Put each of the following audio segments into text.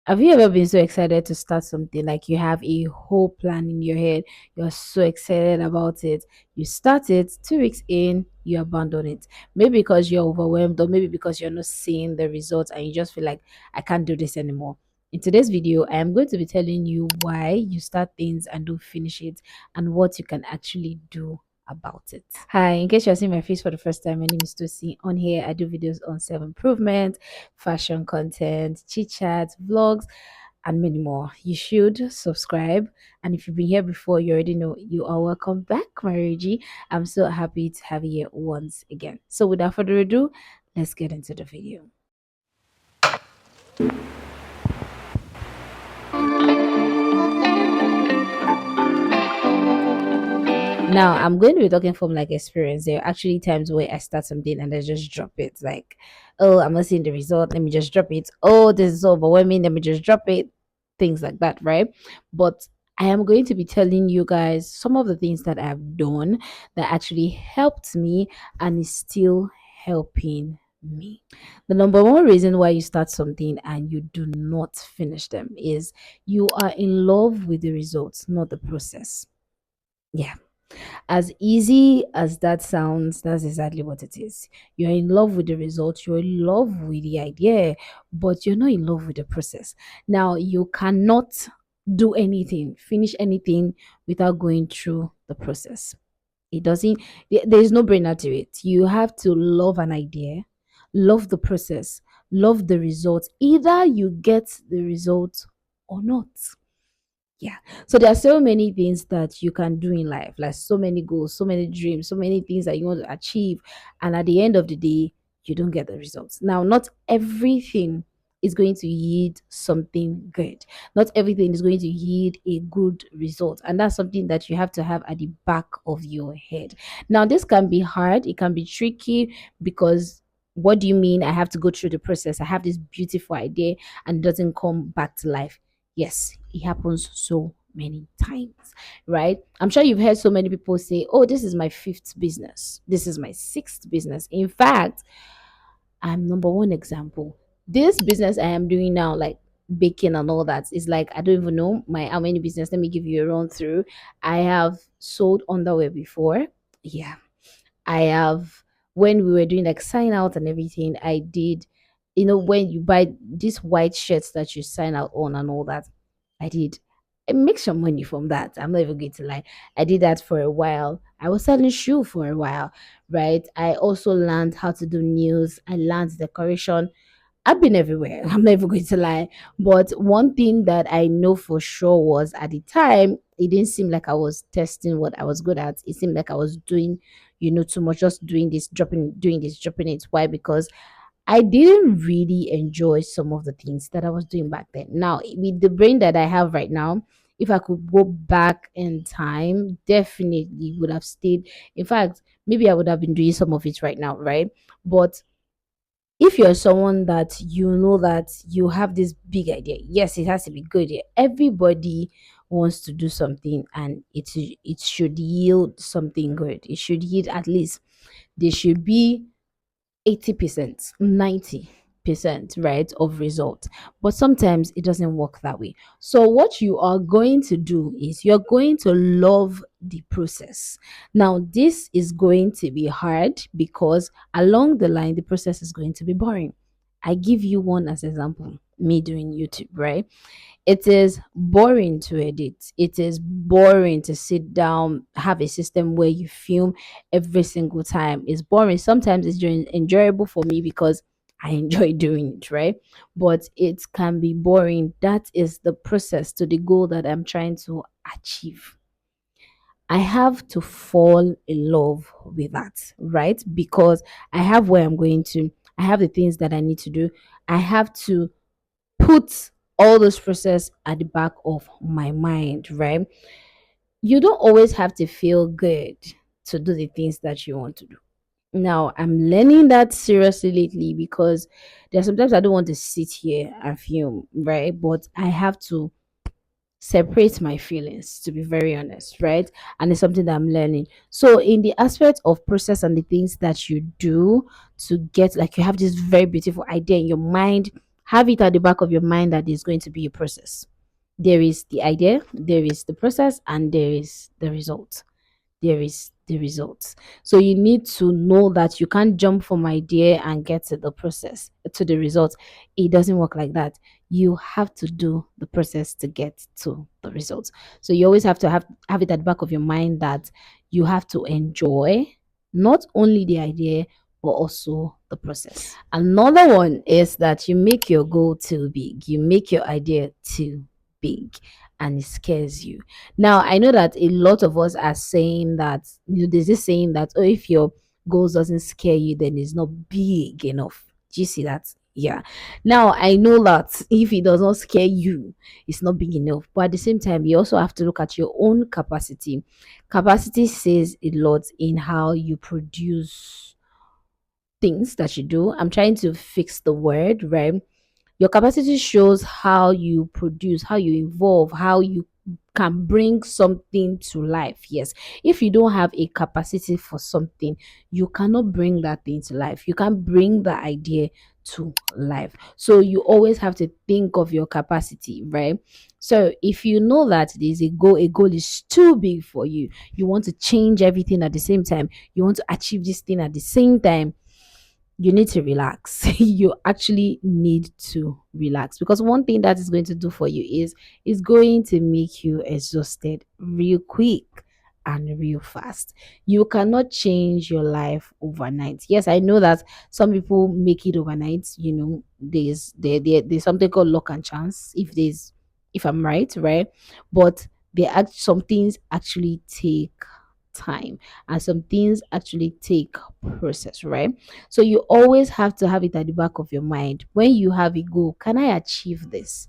Have you ever been so excited to start something? Like you have a whole plan in your head, you're so excited about it. You start it, 2 weeks in, you abandon it. Maybe because you're overwhelmed, or maybe because you're not seeing the results and you just feel like, I can't do this anymore. In today's video, I am going to be telling you why you start things and don't finish it, and what you can actually do about it. Hi, in case you're seeing my face for the first time, my name is Tosi. On here, I do videos on self improvement, fashion content, chit chats, vlogs, and many more. You should subscribe. And if you've been here before, you already know you are welcome back, my Reggie. I'm so happy to have you here once again. So, without further ado, let's get into the video. Now, I'm going to be talking from like experience. There are actually times where I start something and I just drop it. Like, oh, I'm not seeing the result. Let me just drop it. Oh, this is so overwhelming. Let me just drop it. Things like that, right? But I am going to be telling you guys some of the things that I've done that actually helped me and is still helping me. The number one reason why you start something and you do not finish them is you are in love with the results, not the process. Yeah, as easy as that sounds, that's exactly what it is. You're in love with the result, you're in love with the idea, but you're not in love with the process. Now, you cannot do anything, finish anything without going through the process. It doesn't, there's no brainer to it. You have to love an idea, love the process, love the result. Either you get the result or not. Yeah. So there are so many things that you can do in life, like so many goals, so many dreams, so many things that you want to achieve. And at the end of the day, you don't get the results. Now, not everything is going to yield something good. Not everything is going to yield a good result. And that's something that you have to have at the back of your head. Now, this can be hard, it can be tricky because what do you mean? I have to go through the process. I have this beautiful idea and it doesn't come back to life. Yes, it happens so many times, right? I'm sure you've heard so many people say, oh, this is my fifth business. This is my sixth business. In fact, I'm number one example. This business I am doing now, like baking and all that, is like, I don't even know my how many business. Let me give you a run through. I have sold underwear before. Yeah. I have, when we were doing like sign out and everything, I did, when you buy these white shirts that you sign out on and all that, I did. I make some money from that. I'm not even going to lie. I did that for a while. I was selling shoe for a while, right? I also learned how to do news. I learned decoration. I've been everywhere. I'm never going to lie. But one thing that I know for sure was at the time, it didn't seem like I was testing what I was good at. It seemed like I was doing, too much, just doing this, doing this, dropping it. Why? Because I didn't really enjoy some of the things that I was doing back then. Now, with the brain that I have right now, if I could go back in time, definitely would have stayed. In fact, maybe I would have been doing some of it right now, right? But if you're someone that you know that you have this big idea, yes, it has to be good. Yeah. Everybody wants to do something and it should yield something good. It should yield at least, there should be 80%, 90%, right, of result. But sometimes it doesn't work that way. So what you are going to do is you're going to love the process. Now, this is going to be hard because along the line, the process is going to be boring. I give you one as example, me doing YouTube, right? It is boring to edit. It is boring to sit down, have a system where you film every single time. It's boring. Sometimes it's enjoyable for me because I enjoy doing it, right? But it can be boring. That is the process to the goal that I'm trying to achieve. I have to fall in love with that, right? Because I have where I'm going to, I have the things that I need to do. I have to put all this process at the back of my mind, right? You don't always have to feel good to do the things that you want to do. Now, I'm learning that seriously lately because there's sometimes I don't want to sit here and film, right? But I have to separate my feelings, to be very honest, right? And it's something that I'm learning. So in the aspect of process and the things that you do to get, like, you have this very beautiful idea in your mind, have it at the back of your mind that is going to be a process. There is the idea, there is the process, and there is the result. There is the results. So you need to know that you can't jump from idea and get to the process, to the results. It doesn't work like that. You have to do the process to get to the results. So you always have to have it at the back of your mind that you have to enjoy not only the idea but also the process. Another one is that you make your goal too big. You make your idea too big and it scares you. Now, I know that a lot of us are saying that, there's this saying that, oh, if your goals doesn't scare you, then it's not big enough. Do you see that? Yeah. Now, I know that if it does not scare you, it's not big enough. But at the same time, you also have to look at your own capacity. Capacity says a lot in how you produce things that you do. I'm trying to fix the word, right? Your capacity shows how you produce, how you evolve, how you can bring something to life. Yes. If you don't have a capacity for something, you cannot bring that thing to life. You can't bring the idea to life. So you always have to think of your capacity, right? So if you know that there's a goal is too big for you, you want to change everything at the same time, you want to achieve this thing at the same time, you need to relax. You actually need to relax, because one thing that is going to do for you is going to make you exhausted real quick and real fast. You cannot change your life overnight. Yes, I know that some people make it overnight. There's something called luck and chance, if I'm right, right? But some things actually take time, and some things actually take process, right? So you always have to have it at the back of your mind. When you have a goal, can I achieve this?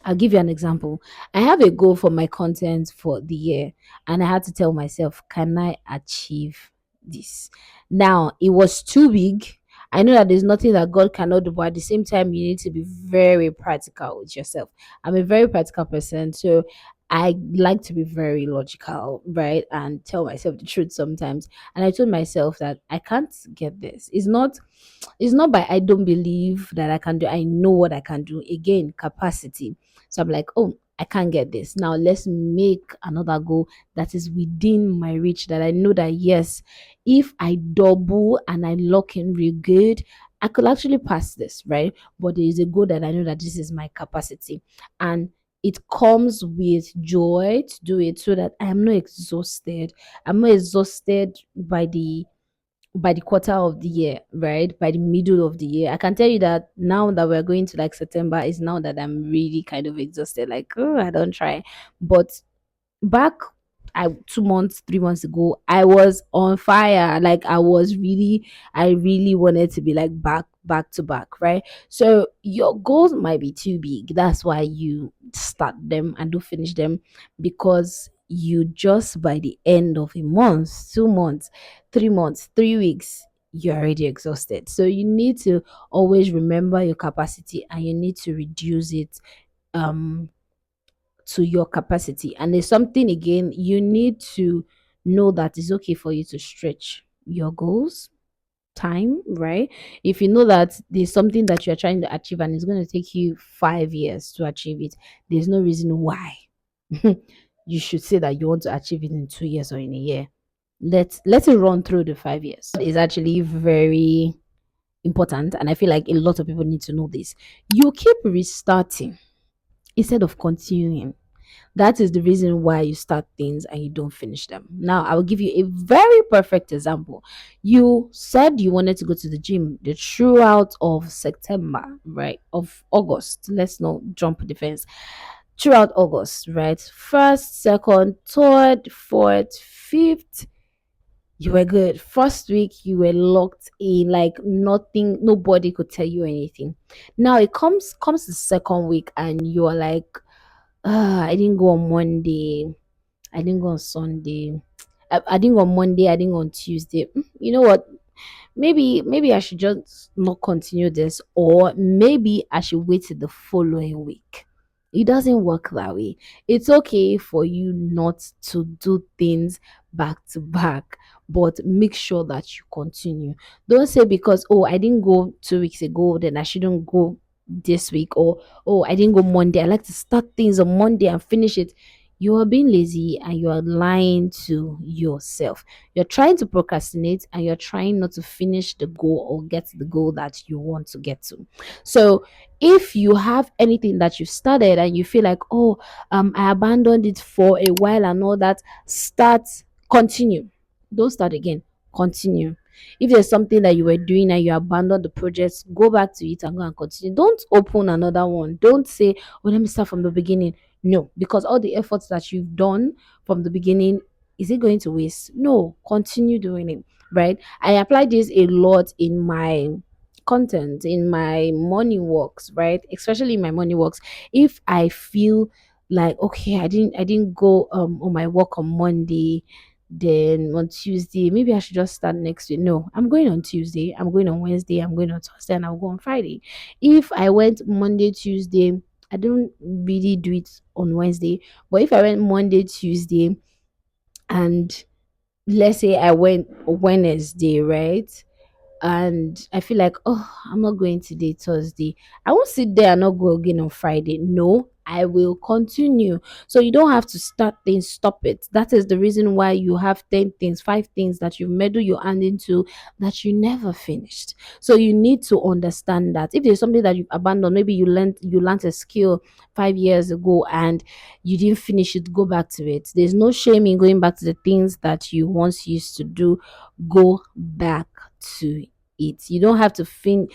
I'll give you an example. I have a goal for my content for the year, and I had to tell myself, can I achieve this? Now, it was too big. I know that there's nothing that God cannot do, but at the same time, you need to be very practical with yourself. I'm a very practical person, so I like to be very logical, right? And tell myself the truth sometimes. And I told myself that I can't get this. It's not by I don't believe that I can do. I know what I can do. Again, capacity. So I'm like, oh, I can't get this. Now let's make another goal that is within my reach. That I know that yes, if I double and I lock in real good, I could actually pass this, right? But there is a goal that I know that this is my capacity. And it comes with joy to do it so that I am not exhausted. I'm not exhausted by the quarter of the year, right? By the middle of the year. I can tell you that now that we're going to like September is now that I'm really kind of exhausted. Like, oh, I don't try. But back 2 months 3 months ago, I was on fire. Like I really wanted to be like back to back, right? So your goals might be too big. That's why you start them and do finish them, because you just by the end of a month, 2 months, 3 months, 3 weeks, you're already exhausted. So you need to always remember your capacity, and you need to reduce it um to your capacity. And there's something again, you need to know that it's okay for you to stretch your goals time, right? If you know that there's something that you're trying to achieve and it's going to take you 5 years to achieve it, there's no reason why you should say that you want to achieve it in 2 years or in a year. Let it run through the 5 years. It's actually very important, and I feel like a lot of people need to know this. You keep restarting instead of continuing. That is the reason why you start things and you don't finish them. Now, I will give you a very perfect example. You said you wanted to go to the gym the throughout of September, right? Of August. Let's not jump the fence. Throughout August, right? First, second, third, fourth, fifth, you were good. First week, you were locked in, like nothing, nobody could tell you anything. Now it comes the second week, and you're like, I didn't go on Monday. I didn't go on Sunday. I didn't go on Monday. I didn't go on Tuesday. You know what? Maybe I should just not continue this, or maybe I should wait till the following week. It doesn't work that way. It's okay for you not to do things back to back, but make sure that you continue. Don't say because, oh, I didn't go 2 weeks ago, then I shouldn't go this week, or oh, I didn't go Monday. I like to start things on Monday and finish it. You are being lazy and you are lying to yourself. You're trying to procrastinate and you're trying not to finish the goal or get the goal that you want to get to. So if you have anything that you started and you feel like, oh, I abandoned it for a while and all that, start, continue. Don't start again. Continue. If there's something that you were doing and you abandoned the project, go back to it and go and continue. Don't open another one. Don't say, oh, let me start from the beginning. No, because all the efforts that you've done from the beginning, is it going to waste? No, continue doing it. Right? I apply this a lot in my content, in my morning walks, right? Especially in my morning walks. If I feel like, okay, I didn't go on my walk on Monday, then on Tuesday, maybe I should just start next week. No, I'm going on Tuesday, I'm going on Wednesday, I'm going on Thursday, and I'll go on Friday. If I went Monday, Tuesday, I don't really do it on Wednesday. But if I went Monday, Tuesday, and let's say I went Wednesday, right? And I feel like, oh, I'm not going today, Thursday. I won't sit there and not go again on Friday. No, I will continue. So you don't have to start things, stop it. That is the reason why you have 10 things, 5 things that you've meddled your hand into that you never finished. So you need to understand that if there's something that you've abandoned, maybe you learned a skill 5 years ago and you didn't finish it, go back to it. There's no shame in going back to the things that you once used to do. Go back to it. You don't have to think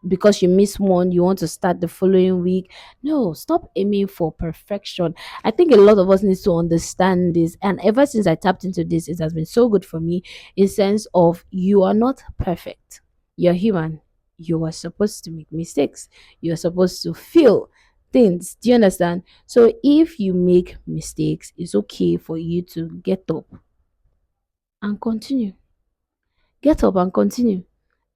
because you miss one, you want to start the following week. No, stop aiming for perfection. I think a lot of us need to understand this. And ever since I tapped into this, it has been so good for me in sense of you are not perfect. You're human. You are supposed to make mistakes. You're supposed to feel things. Do you understand? So if you make mistakes, it's okay for you to get up and continue. Get up and continue.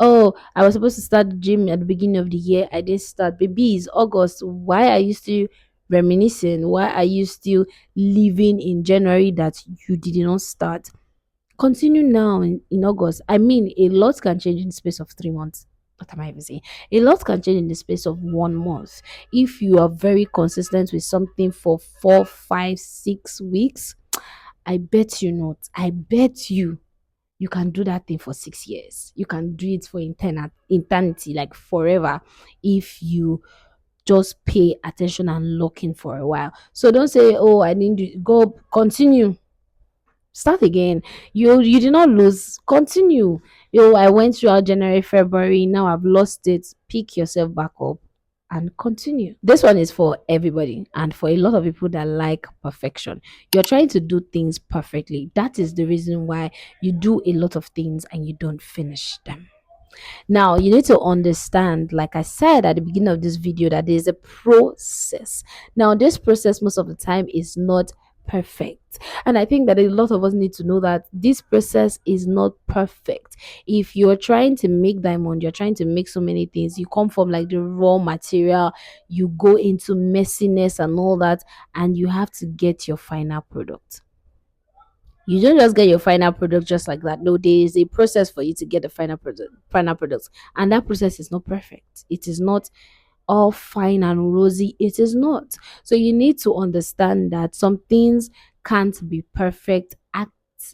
Oh, I was supposed to start the gym at the beginning of the year. I didn't start. Baby, it's August. Why are you still reminiscing? Why are you still living in January that you did not start? Continue now in August. I mean, a lot can change in the space of 3 months. What am I even saying? A lot can change in the space of 1 month. If you are very consistent with something for 4, 5, 6 weeks, I bet you not. I bet you can do that thing for 6 years. You can do it for eternity, like forever, if you just pay attention and lock in for a while. So don't say, "Oh, I didn't do." Go continue. Start again. You did not lose. Continue. Yo, I went throughout January, February. Now I've lost it. Pick yourself back up and continue. This one is for everybody and for a lot of people that like perfection. You're trying to do things perfectly. That is the reason why you do a lot of things and you don't finish them. Now, you need to understand, like I said at the beginning of this video, that there's a process. Now, this process, most of the time, is not perfect. And I think that a lot of us need to know that this process is not perfect. If you're trying to make diamond, you're trying to make so many things, you come from like the raw material, you go into messiness and all that, and you have to get your final product. You don't just get your final product just like that. No, there is a process for you to get the final product, and that process is not perfect. It is not all fine and rosy. It is not. So you need to understand that some things can't be perfect at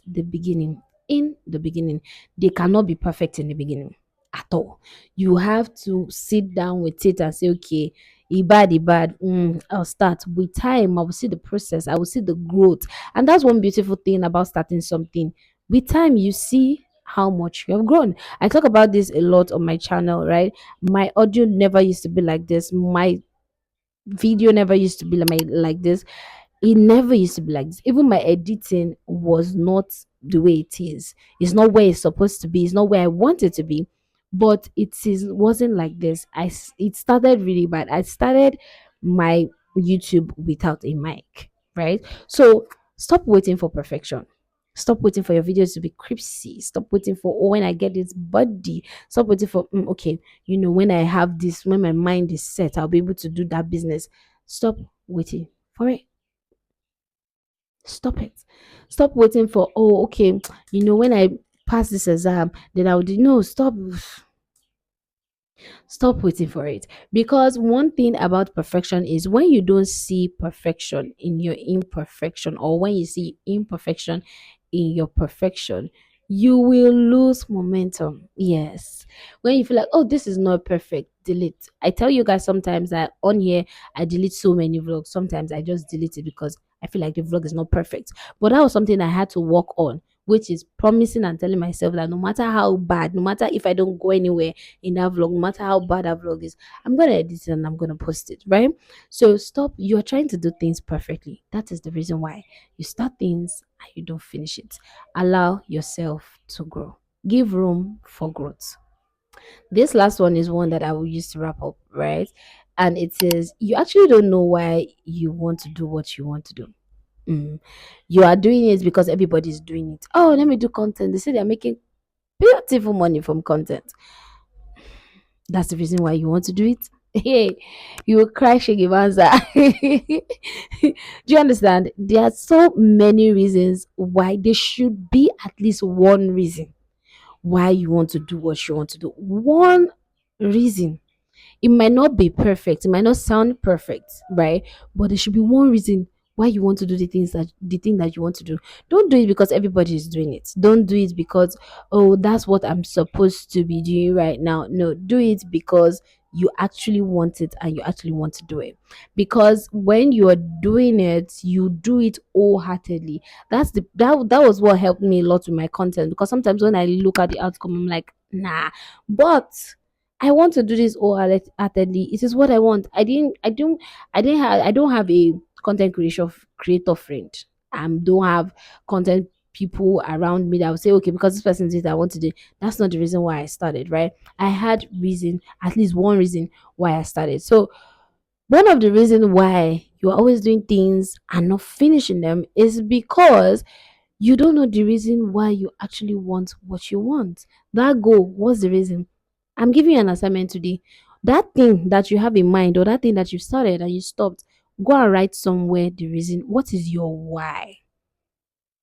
the beginning. In the beginning, they cannot be perfect in the beginning at all. You have to sit down with it and say, okay, bad. I'll start with time. I will see the process. I will see the growth. And that's one beautiful thing about starting something. With time, you see how much you have grown. I talk about this a lot on my channel, right? My audio never used to be like this. My video never used to be like this. It never used to be like this. Even my editing was not the way it is. It's not where it's supposed to be. It's not where I want it to be. But wasn't like this. It started really bad. I started my YouTube without a mic, right? So stop waiting for perfection. Stop waiting for your videos to be crispy. Stop waiting for, oh, when I get this body. Stop waiting for, okay, when I have this, when my mind is set, I'll be able to do that business. Stop waiting for it. Stop it. Stop waiting for, oh, okay, when I pass this exam, then I would no, stop. Stop waiting for it. Because one thing about perfection is when you don't see perfection in your imperfection, or when you see imperfection in your perfection, you will lose momentum. Yes. When you feel like, oh, this is not perfect, delete. I tell you guys sometimes that on here, I delete so many vlogs. Sometimes I just delete it because I feel like the vlog is not perfect. But that was something I had to work on, which is promising and telling myself that no matter how bad, no matter if I don't go anywhere in that vlog, no matter how bad that vlog is, I'm gonna edit it and I'm gonna post it, right? So stop. You are trying to do things perfectly. That is the reason why you start things and you don't finish it. Allow yourself to grow. Give room for growth. This last one is one that I will use to wrap up, right? And it says you actually don't know why you want to do what you want to do. Mm. You are doing it because everybody's doing it. Oh, let me do content. They say they're making beautiful money from content. That's the reason why you want to do it. Hey, you will cry Shigibanza. Do you understand? There are so many reasons why there should be at least one reason why you want to do what you want to do. One reason. It might not be perfect, it might not sound perfect, right? But there should be one reason why you want to do the thing that you want to do. Don't do it because everybody is doing it. Don't do it because, oh, that's what I'm supposed to be doing right now. No, do it because you actually want it and you actually want to do it. Because when you are doing it, you do it wholeheartedly. That was what helped me a lot with my content, because sometimes when I look at the outcome, I'm like, nah. But I want to do this wholeheartedly. It is what I want. I don't have a content creation creator friend. Don't have content people around me that will say, okay, because this person did it, I want to do it. That's not the reason why I started, right? I had reason, at least one reason why I started. So one of the reasons why you're always doing things and not finishing them is because you don't know the reason why you actually want what you want. That goal, what's the reason? I'm giving you an assignment today. That thing that you have in mind, or that thing that you started and you stopped, go and write somewhere the reason. What is your why?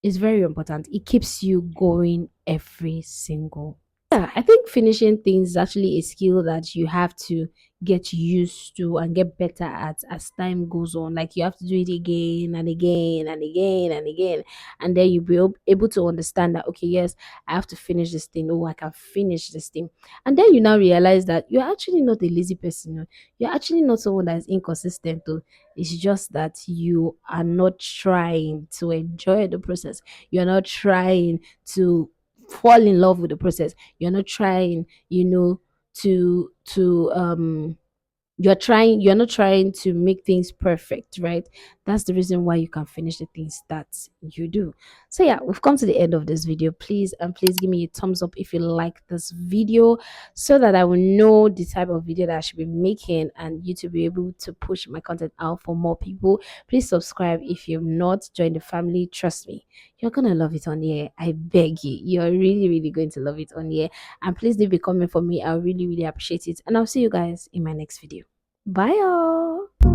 It's very important. It keeps you going every single. Yeah, I think finishing things is actually a skill that you have to get used to and get better at as time goes on. Like you have to do it again and again and again and again. And then you'll be able to understand that, okay, yes, I have to finish this thing. Oh, I can finish this thing. And then you now realize that you're actually not a lazy person. No. You're actually not someone that is inconsistent. Though. It's just that you are not trying to enjoy the process. You're not trying to fall in love with the process. You're not trying, to you're not trying to make things perfect, right? That's the reason why you can finish the things that you do. So yeah, we've come to the end of this video. Please give me a thumbs up if you like this video, so that I will know the type of video that I should be making and you to be able to push my content out for more people. Please subscribe if you've not joined the family. Trust me, you're gonna love it on here. I beg you, you're really going to love it on here. And please leave a comment for me. I really appreciate it, and I'll see you guys in my next video. Bye, y'all.